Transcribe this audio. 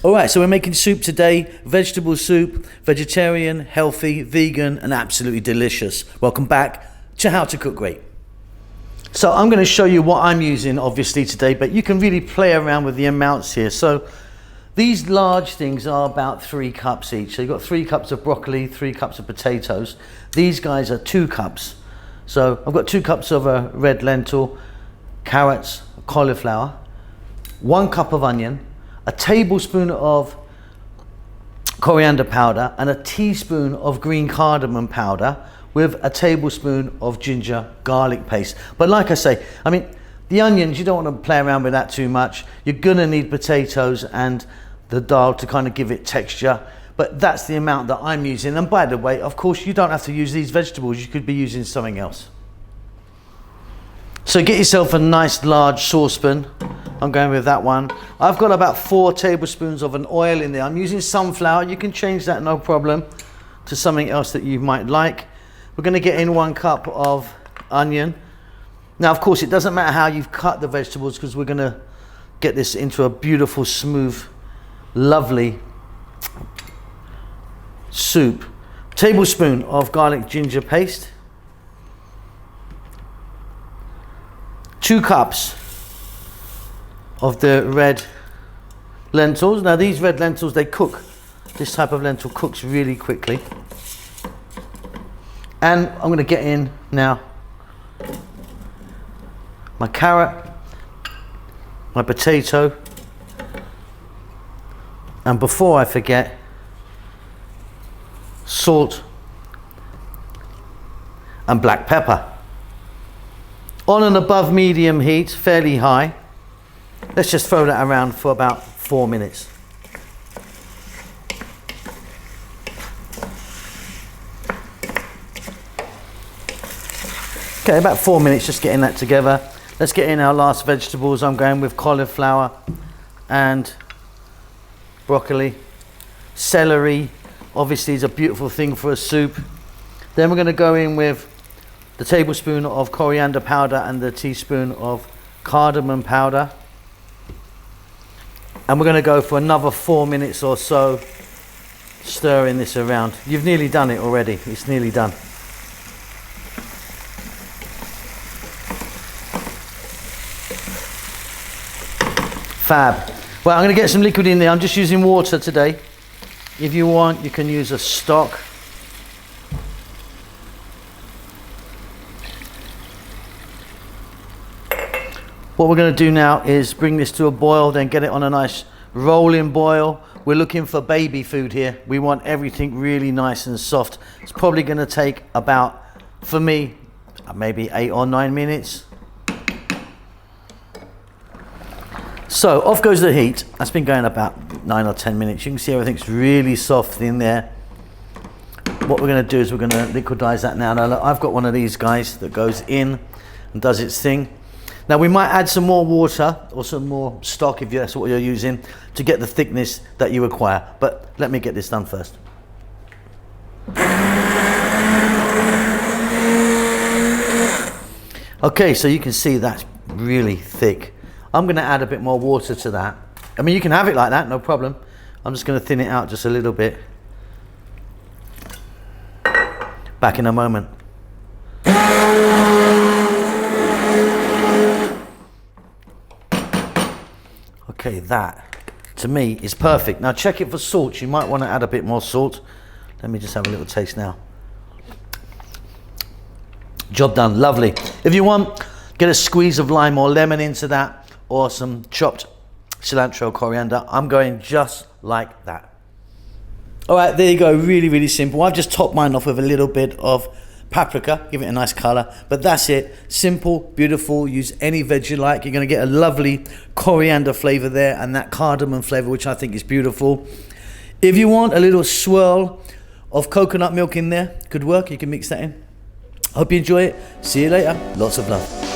All right, so we're making soup today, vegetable soup, vegetarian, healthy, vegan, and absolutely delicious. Welcome back to How to Cook Great. So I'm going to show you what I'm using obviously today, but you can really play around with the amounts here. So these large things are about 3 cups each. So you've got 3 cups of broccoli, 3 cups of potatoes. These guys are 2 cups. So I've got 2 cups of a red lentil, carrots, cauliflower, 1 cup of onion, a tablespoon of coriander powder, and a teaspoon of green cardamom powder with a tablespoon of ginger garlic paste. But like I say, I mean, the onions, you don't want to play around with that too much. You're gonna need potatoes and the dal to kind of give it texture, but that's the amount that I'm using. And by the way, of course, you don't have to use these vegetables. You could be using something else. So get yourself a nice large saucepan. I'm going with that one. I've got about 4 tablespoons of an oil in there. I'm using sunflower. You can change that, no problem, to something else that you might like. We're going to get in 1 cup of onion. Now, of course, it doesn't matter how you've cut the vegetables because we're going to get this into a beautiful, smooth, lovely soup. Tablespoon of garlic ginger paste. 2 cups of the red lentils. Now these red lentils, they cook. This type of lentil cooks really quickly. And I'm going to get in now my carrot, my potato, and before I forget, salt and black pepper. On and above medium heat, fairly high. Let's just throw that around for about 4 minutes. Okay, about 4 minutes, just getting that together. Let's get in our last vegetables. I'm going with cauliflower and broccoli. Celery, obviously, is a beautiful thing for a soup. Then we're going to go in with the tablespoon of coriander powder and the teaspoon of cardamom powder. And we're going to go for another 4 minutes or so stirring this around. You've nearly done it already. It's nearly done. Fab. Well, I'm going to get some liquid in there. I'm just using water today. If you want, you can use a stock. What we're going to do now is bring this to a boil, then get it on a nice rolling boil. We're looking for baby food here. We want everything really nice and soft. It's probably going to take about, for me, maybe 8 or 9 minutes. So off goes the heat. That's been going about 9 or 10 minutes. You can see everything's really soft in there. What we're going to do is we're going to liquidize that now. Now look, I've got one of these guys that goes in and does its thing. Now we might add some more water or some more stock if that's what you're using to get the thickness that you require. But let me get this done first. Okay, so you can see that's really thick. I'm going to add a bit more water to that. I mean, you can have it like that, no problem. I'm just going to thin it out just a little bit. Back in a moment. Okay, that to me is perfect. Now check it for salt. You might want to add a bit more salt. Let me just have a little taste now. Job done, lovely. If you want, get a squeeze of lime or lemon into that, or some chopped cilantro, coriander. I'm going just like that. All right, there you go, really, really simple. I've just topped mine off with a little bit of paprika, give it a nice color, but that's it. Simple, beautiful, use any veg you like. You're gonna get a lovely coriander flavor there and that cardamom flavor, which I think is beautiful. If you want a little swirl of coconut milk in there, could work, you can mix that in. Hope you enjoy it. See you later, lots of love.